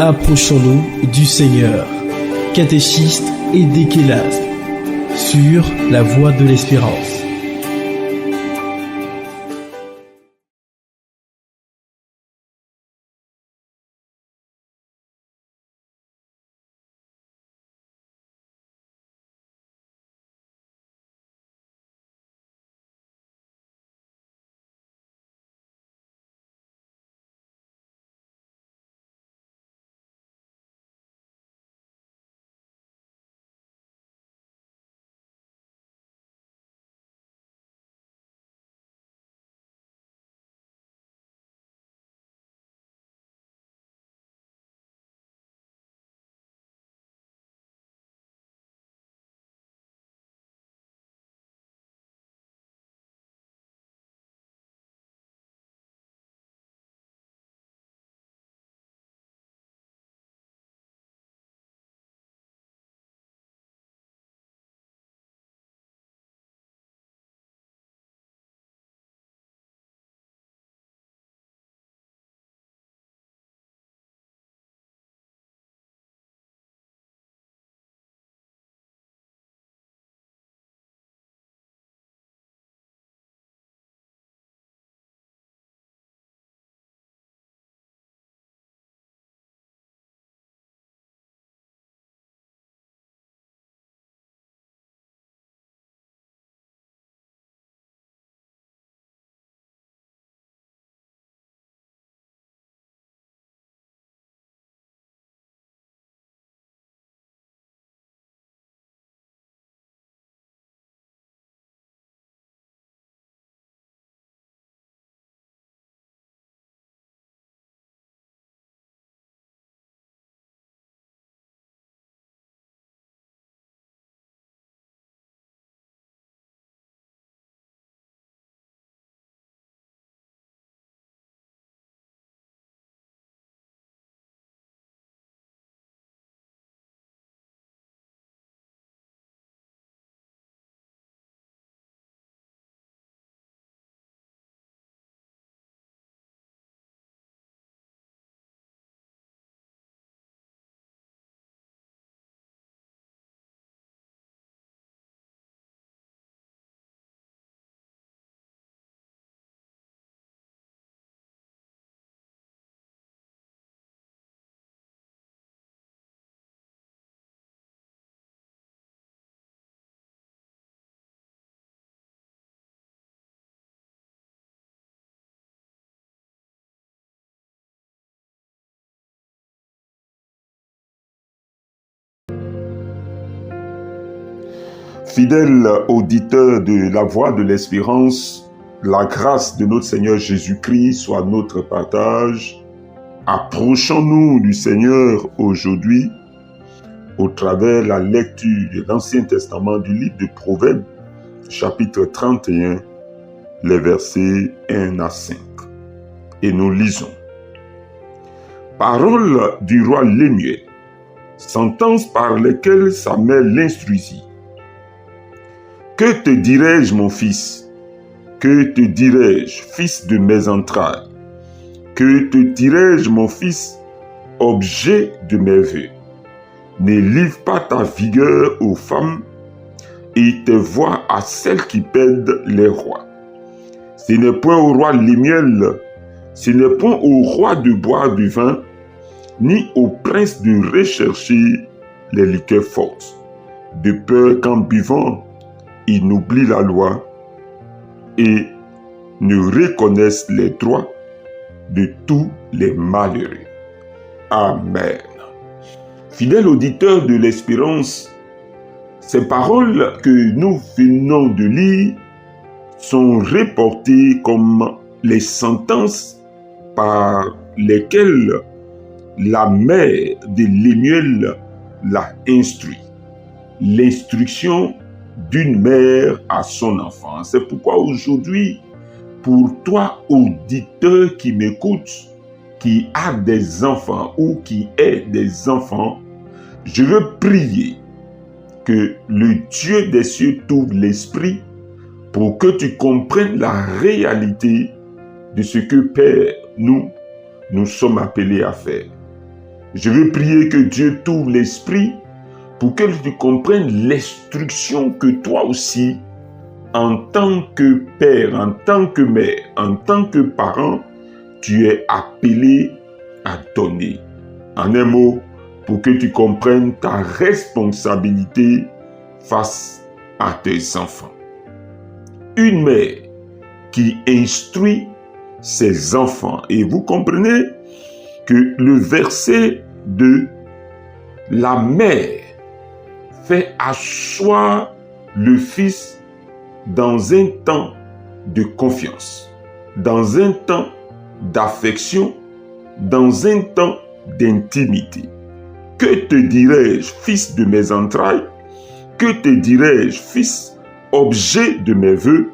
Approchons-nous du Seigneur. Catéchistes et déchélastes sur la voie de l'espérance. Fidèles auditeurs de la Voix de l'Espérance, la grâce de notre Seigneur Jésus-Christ soit notre partage. Approchons-nous du Seigneur aujourd'hui au travers de la lecture de l'Ancien Testament du livre de Proverbes, chapitre 31, les versets 1 à 5. Et nous lisons. Paroles du roi Lémuel, sentences par lesquelles sa mère l'instruisit. Que te dirai-je, mon fils? Que te dirai-je, fils de mes entrailles? Que te dirai-je, mon fils, objet de mes vœux? Ne livre pas ta vigueur aux femmes et tes voix à celles qui pèdent les rois. Ce n'est point au roi Lémuel, ce n'est point au roi de boire du vin, ni au prince de rechercher les liqueurs fortes, de peur qu'en buvant, ils n'oublient la loi et ne reconnaissent les droits de tous les malheureux. Amen. Fidèles auditeurs de l'Espérance, ces paroles que nous venons de lire sont reportées comme les sentences par lesquelles la mère de Lémuel l'a instruit. L'instruction d'une mère à son enfant. C'est pourquoi aujourd'hui, pour toi, auditeur qui m'écoute, qui a des enfants ou qui est des enfants, je veux prier que le Dieu des cieux t'ouvre l'esprit pour que tu comprennes la réalité de ce que, Père, nous sommes appelés à faire. Je veux prier que Dieu t'ouvre l'esprit pour que tu comprennes l'instruction que toi aussi, en tant que père, en tant que mère, en tant que parent, tu es appelé à donner. En un mot, pour que tu comprennes ta responsabilité face à tes enfants. Une mère qui instruit ses enfants. Et vous comprenez que le verset de la mère fait asseoir le fils dans un temps de confiance, dans un temps d'affection, dans un temps d'intimité. Que te dirais-je, fils de mes entrailles? Que te dirais-je, fils, objet de mes vœux?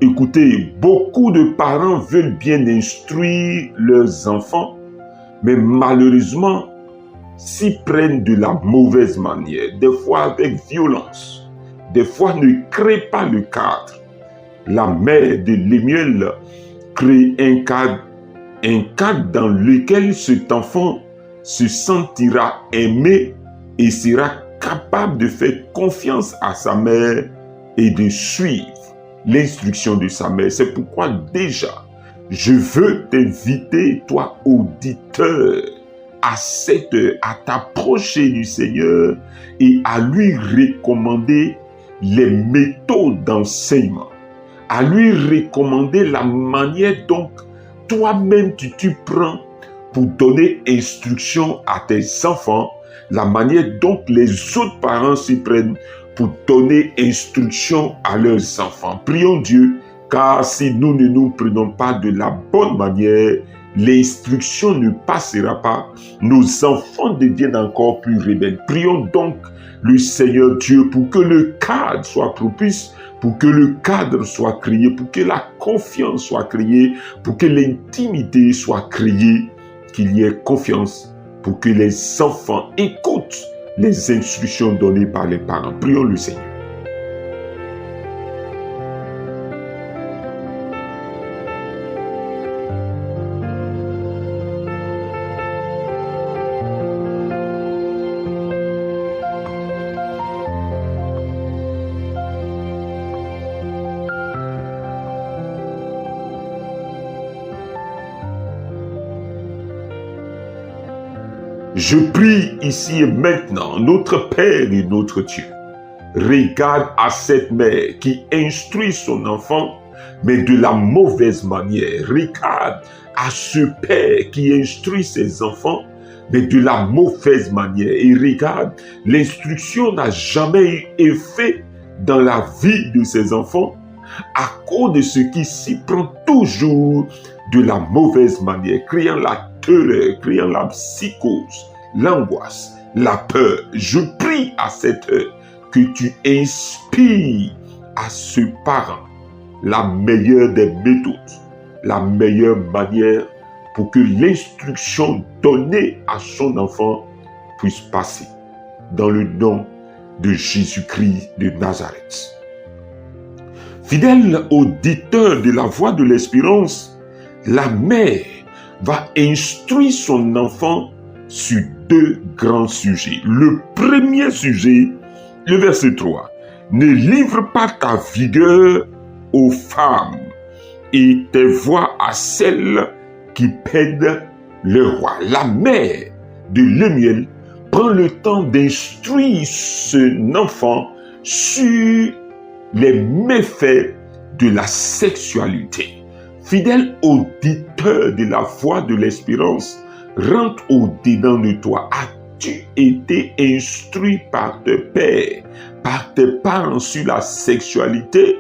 Écoutez, beaucoup de parents veulent bien instruire leurs enfants, mais malheureusement, s'y prennent de la mauvaise manière, des fois avec violence, des fois ne créent pas le cadre. La mère de Lemuel crée un cadre dans lequel cet enfant se sentira aimé et sera capable de faire confiance à sa mère et de suivre l'instruction de sa mère. C'est pourquoi déjà, je veux t'inviter, toi auditeur, à cette heure, à t'approcher du Seigneur et à lui recommander les méthodes d'enseignement, à lui recommander la manière dont toi-même tu prends pour donner instruction à tes enfants, la manière dont les autres parents s'y prennent pour donner instruction à leurs enfants. Prions Dieu, car si nous ne nous prenons pas de la bonne manière, l'instruction ne passera pas, nos enfants deviennent encore plus rebelles. Prions donc le Seigneur Dieu pour que le cadre soit propice, pour que le cadre soit créé, pour que la confiance soit créée, pour que l'intimité soit créée, qu'il y ait confiance, pour que les enfants écoutent les instructions données par les parents. Prions le Seigneur. Je prie ici et maintenant, notre Père et notre Dieu, regarde à cette mère qui instruit son enfant, mais de la mauvaise manière. Regarde à ce père qui instruit ses enfants, mais de la mauvaise manière. Et regarde, l'instruction n'a jamais eu effet dans la vie de ses enfants à cause de ce qui s'y prend toujours de la mauvaise manière, créant la terreur, créant la psychose, l'angoisse, la peur. Je prie à cette heure que tu inspires à ce parent la meilleure des méthodes, la meilleure manière pour que l'instruction donnée à son enfant puisse passer. Dans le nom de Jésus-Christ de Nazareth. Fidèle auditeur de la voix de l'espérance, la mère va instruire son enfant sur deux grands sujets. Le premier sujet, le verset 3. Ne livre pas ta vigueur aux femmes et tes voix à celles qui pèdent le roi. La mère de Lemuel prend le temps d'instruire son enfant sur les méfaits de la sexualité. Fidèle auditeur de la voix de l'espérance, rentre au-dedans de toi. As-tu été instruit par tes pères, par tes parents sur la sexualité?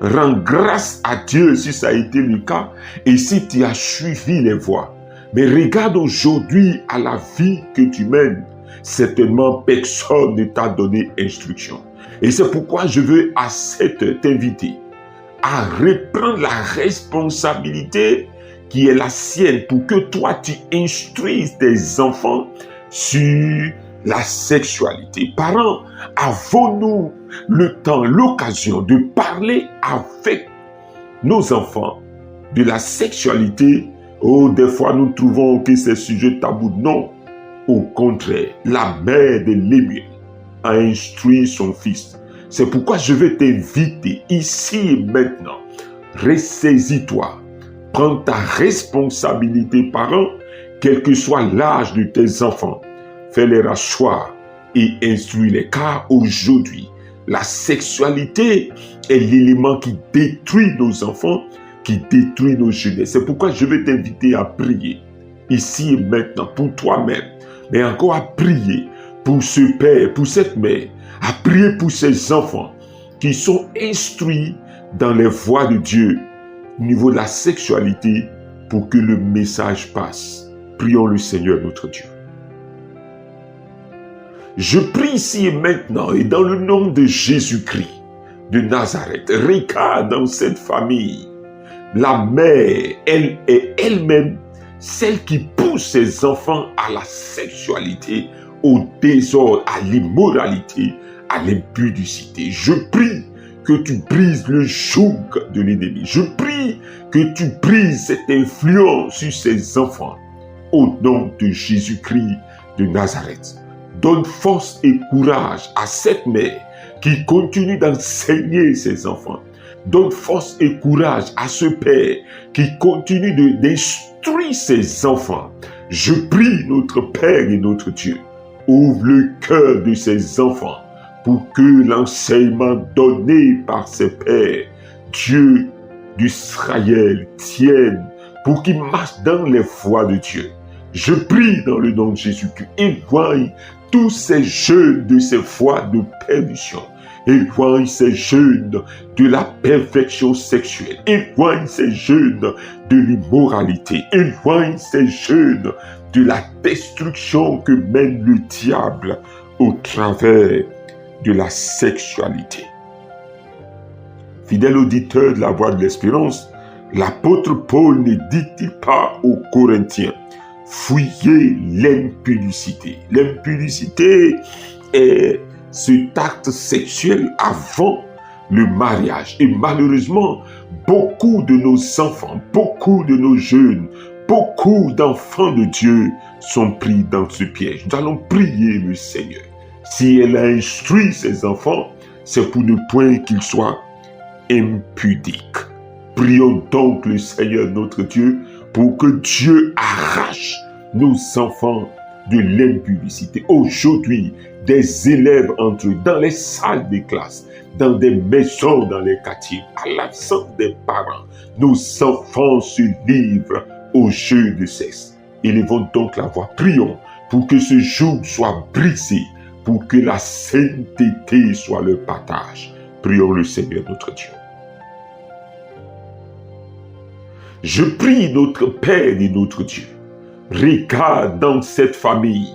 Rends grâce à Dieu si ça a été le cas et si tu as suivi les voies. Mais regarde aujourd'hui à la vie que tu mènes. Certainement, personne ne t'a donné instruction. Et c'est pourquoi je veux à cette heure t'inviter à reprendre la responsabilité qui est la sienne pour que toi tu instruises tes enfants sur la sexualité. Parents, avons-nous le temps, l'occasion de parler avec nos enfants de la sexualité? Oh, des fois nous trouvons que c'est sujet tabou. Non, Au contraire, la mère de Lémuel a instruit son fils. C'est pourquoi je vais t'inviter ici et maintenant. Ressaisis-toi. Prends ta responsabilité, parent, quel que soit l'âge de tes enfants. Fais-les rasseoir et instruis-les. Car aujourd'hui, la sexualité est l'élément qui détruit nos enfants, qui détruit nos jeunesses. C'est pourquoi je vais t'inviter à prier ici et maintenant pour toi-même, mais encore à prier pour ce père, pour cette mère, à prier pour ces enfants qui sont instruits dans les voies de Dieu au niveau de la sexualité pour que le message passe. Prions le Seigneur notre Dieu. Je prie ici et maintenant et dans le nom de Jésus-Christ de Nazareth, regarde dans cette famille. La mère, elle est elle-même celle qui pousse ses enfants à la sexualité, au désordre, à l'immoralité, à l'impudicité. Je prie que tu brises le joug de l'ennemi. Je prie que tu brises cette influence sur ses enfants. Au nom de Jésus-Christ de Nazareth, donne force et courage à cette mère qui continue d'enseigner ses enfants. Donne force et courage à ce père qui continue d'instruire ses enfants. Je prie notre Père et notre Dieu, ouvre le cœur de ses enfants pour que l'enseignement donné par ses pères, Dieu d'Israël, tienne, pour qu'ils marchent dans les voies de Dieu. Je prie dans le nom de Jésus-Christ, éloigne tous ces jeunes de ces voies de perdition. Éloigne ces jeunes de la perfection sexuelle. Éloigne ces jeunes de l'immoralité. Éloigne ces jeunes de la destruction que mène le diable au travers de la sexualité. Fidèle auditeur de la Voix de l'Espérance, l'apôtre Paul ne dit-il pas aux Corinthiens: fuyez l'impudicité. L'impudicité est cet acte sexuel avant le mariage. Et malheureusement, beaucoup de nos enfants, beaucoup de nos jeunes, beaucoup d'enfants de Dieu sont pris dans ce piège. Nous allons prier le Seigneur. Si elle a instruit ses enfants, c'est pour ne point qu'ils soient impudiques. Prions donc le Seigneur notre Dieu pour que Dieu arrache nos enfants de l'impudicité. Aujourd'hui, des élèves entrent dans les salles des classes, dans des maisons, dans les quartiers, à l'absence des parents. Nos enfants se livrent au jeu de sexe. Élevons donc la voix, prions pour que ce joug soit brisé, pour que la sainteté soit le partage. Prions le Seigneur notre Dieu. Je prie notre Père et notre Dieu. Regarde dans cette famille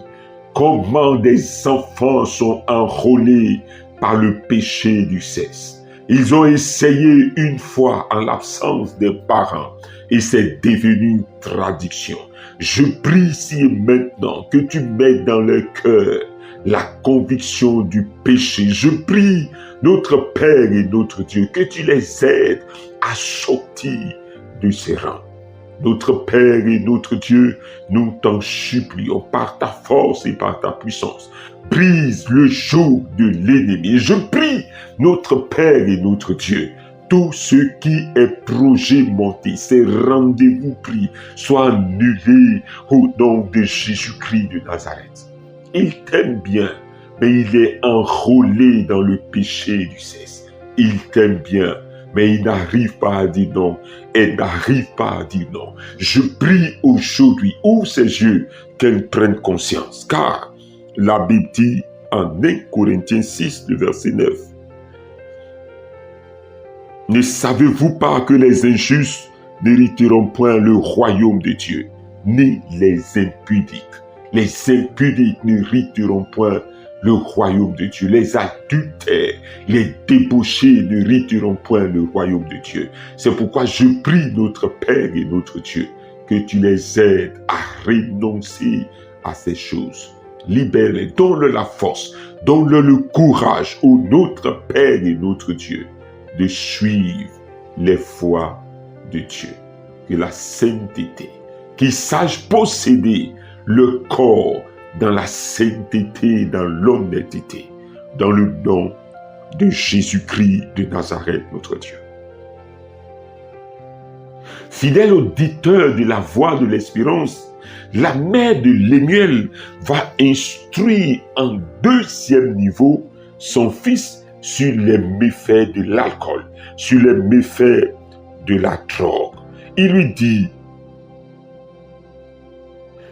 comment des enfants sont enrôlés par le péché du sexe. Ils ont essayé une fois en l'absence des parents et c'est devenu tradition. Je prie ici et maintenant que tu mettes dans leur cœur la conviction du péché. Je prie notre Père et notre Dieu que tu les aides à sortir de ces rangs. Notre Père et notre Dieu, nous t'en supplions par ta force et par ta puissance. Brise le joug de l'ennemi. Je prie notre Père et notre Dieu. Tout ce qui est projet monté, ces rendez-vous pris, soient annulés au nom de Jésus-Christ de Nazareth. Il t'aime bien, mais il est enrôlé dans le péché du sexe. Il t'aime bien, mais il n'arrive pas à dire non. Elle n'arrive pas à dire non. Je prie aujourd'hui, ouvre ses yeux, qu'elle prenne conscience. Car la Bible dit en 1 Corinthiens 6, le verset 9. Ne savez-vous pas que les injustes n'hériteront point le royaume de Dieu, ni les impudiques. Les impudiques n'hériteront point le royaume de Dieu. Les adultères, les débauchés n'hériteront point le royaume de Dieu. C'est pourquoi je prie notre Père et notre Dieu que tu les aides à renoncer à ces choses. Libère-les, donne-leur la force, donne-leur le courage au notre Père et notre Dieu de suivre les voies de Dieu. Que la sainteté, qu'ils sachent posséder le corps dans la sainteté, dans l'honnêteté, dans le nom de Jésus-Christ de Nazareth, notre Dieu. Fidèle auditeur de la voix de l'espérance, la mère de Lémuel va instruire en deuxième niveau son fils sur les méfaits de l'alcool, sur les méfaits de la drogue. Il lui dit,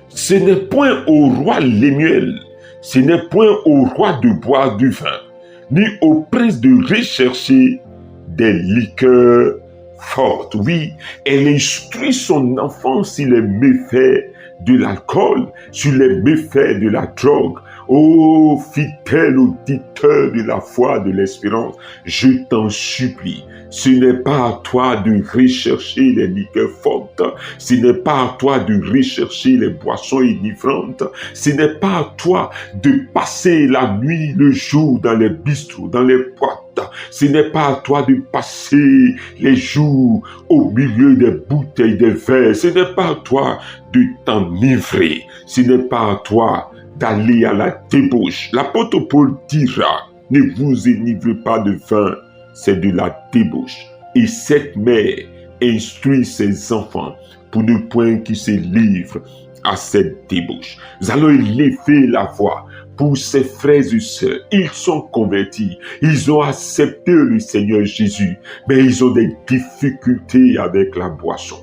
ce n'est point au roi Lémuel, ce n'est point au roi de boire du vin, ni au prince de rechercher des liqueurs fortes. Oui, elle instruit son enfant sur les méfaits de l'alcool, sur les méfaits de la drogue. Ô fidèle auditeur de la foi de l'espérance, je t'en supplie, ce n'est pas à toi de rechercher les liqueurs fortes, ce n'est pas à toi de rechercher les boissons enivrantes, ce n'est pas à toi de passer la nuit, le jour dans les bistrots, dans les boîtes, ce n'est pas à toi de passer les jours au milieu des bouteilles de verre, ce n'est pas à toi de t'enivrer, ce n'est pas à toi d'aller à la débauche. L'apôtre Paul dira, ne vous enivrez pas de vin, c'est de la débauche. Et cette mère instruit ses enfants pour ne point qu'ils se livrent à cette débauche. Nous allons élever la voix pour ses frères et sœurs. Ils sont convertis, ils ont accepté le Seigneur Jésus, mais ils ont des difficultés avec la boisson.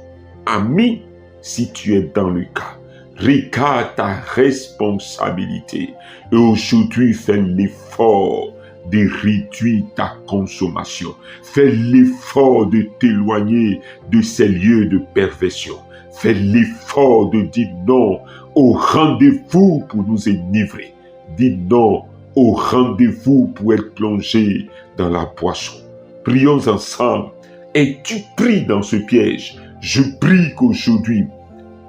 Ami, si tu es dans le cas, regarde ta responsabilité et aujourd'hui fais l'effort de réduire ta consommation. Fais l'effort de t'éloigner de ces lieux de perversion. Fais l'effort de dire non au rendez-vous pour nous enivrer. Dis non au rendez-vous pour être plongé dans la boisson. Prions ensemble. Es-tu pris dans ce piège? Je prie qu'aujourd'hui,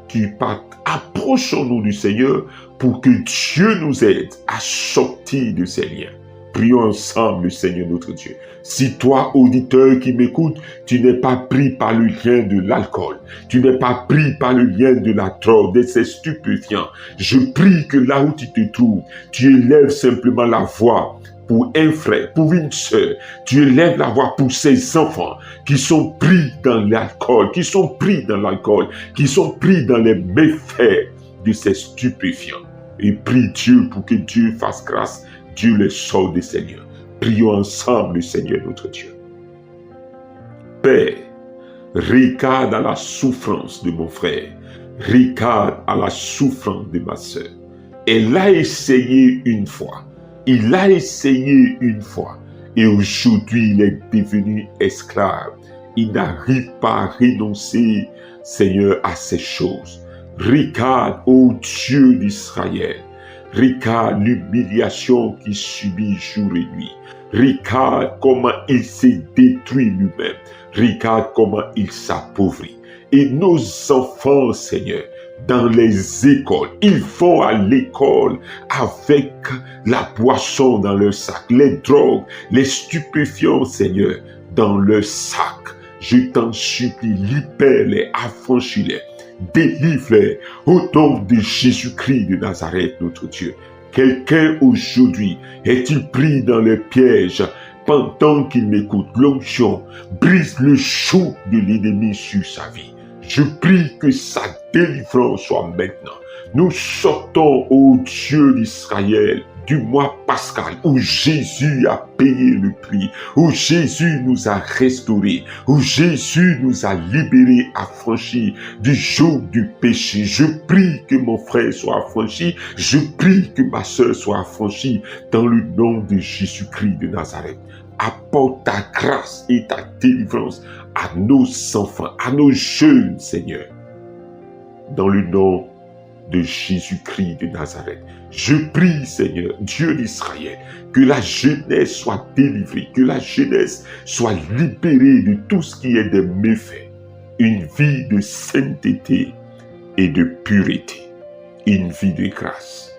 tu partes. Approchons-nous du Seigneur pour que Dieu nous aide à sortir de ces liens. Prions ensemble le Seigneur notre Dieu. Si toi, auditeur qui m'écoute, tu n'es pas pris par le lien de l'alcool, tu n'es pas pris par le lien de la drogue, de ces stupéfiants, je prie que là où tu te trouves, tu élèves simplement la voix pour un frère, pour une sœur. Tu élèves la voix pour ces enfants qui sont pris dans l'alcool, qui sont pris dans les méfaits de ces stupéfiants. Et prie Dieu pour que Dieu fasse grâce, Dieu les sorte des seigneurs. Prions ensemble le Seigneur notre Dieu. Père, regarde à la souffrance de mon frère, regarde à la souffrance de ma sœur. Elle a essayé une fois. Il a essayé une fois et aujourd'hui il est devenu esclave. Il n'arrive pas à renoncer, Seigneur, à ces choses. Regarde, ô Dieu d'Israël, regarde l'humiliation qu'il subit jour et nuit. Regarde comment il s'est détruit lui-même. Regarde comment il s'appauvrit. Et nos enfants, Seigneur, dans les écoles, ils vont à l'école avec la boisson dans leur sac, les drogues, les stupéfiants, Seigneur, dans leur sac. Je t'en supplie, libère-les, affranchis-les, délivre-les au nom de Jésus-Christ de Nazareth, notre Dieu. Quelqu'un aujourd'hui est-il pris dans les pièges pendant qu'il m'écoute? L'onction brise le joug de l'ennemi sur sa vie. Je prie que sa délivrance soit maintenant. Nous sortons, ô Dieu d'Israël, du mois pascal où Jésus a payé le prix, où Jésus nous a restaurés, où Jésus nous a libérés, affranchis du joug du péché. Je prie que mon frère soit affranchi, je prie que ma sœur soit affranchie dans le nom de Jésus-Christ de Nazareth. Apporte ta grâce et ta délivrance à nos enfants, à nos jeunes, Seigneur, dans le nom de Jésus-Christ de Nazareth. Je prie, Seigneur, Dieu d'Israël, que la jeunesse soit délivrée, que la jeunesse soit libérée de tout ce qui est des méfaits. Une vie de sainteté et de pureté. Une vie de grâce.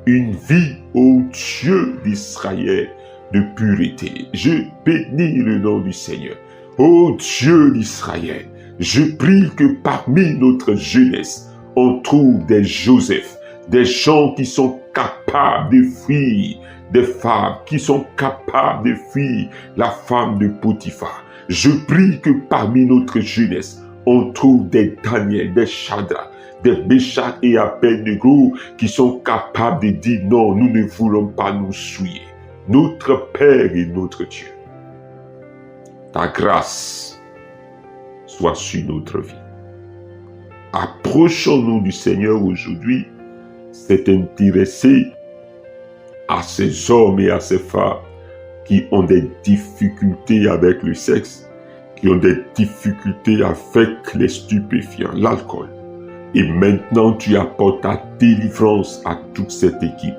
Une vie, ô Dieu d'Israël, de pureté. Je bénis le nom du Seigneur. Ô Dieu d'Israël, je prie que parmi notre jeunesse, on trouve des Joseph, des gens qui sont capables de fuir, des femmes qui sont capables de fuir la femme de Potiphar. Je prie que parmi notre jeunesse, on trouve des Daniel, des Shadrach, des Meshach et Abednego qui sont capables de dire non, nous ne voulons pas nous souiller. Notre Père et notre Dieu, ta grâce soit sur notre vie. Approchons-nous du Seigneur aujourd'hui, c'est intéressé à ces hommes et à ces femmes qui ont des difficultés avec le sexe, qui ont des difficultés avec les stupéfiants, l'alcool. Et maintenant, tu apportes ta délivrance à toute cette équipe.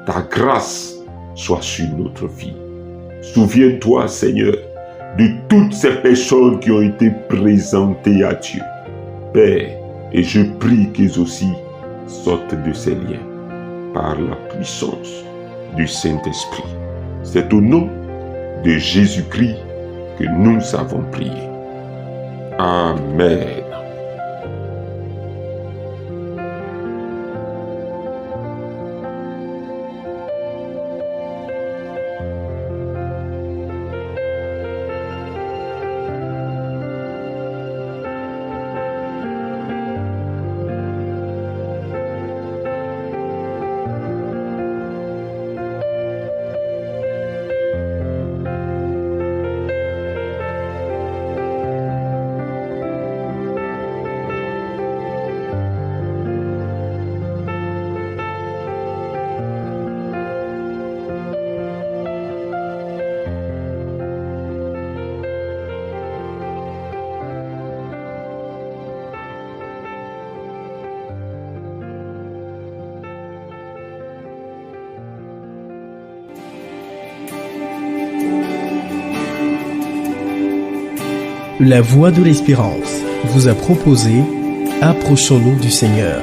Ta grâce soit sur notre vie. Souviens-toi, Seigneur, de toutes ces personnes qui ont été présentées à Dieu. Père, et je prie qu'ils aussi sortent de ces liens par la puissance du Saint-Esprit. C'est au nom de Jésus-Christ que nous avons prié. Amen. La Voix de l'Espérance vous a proposé Approchons-nous du Seigneur.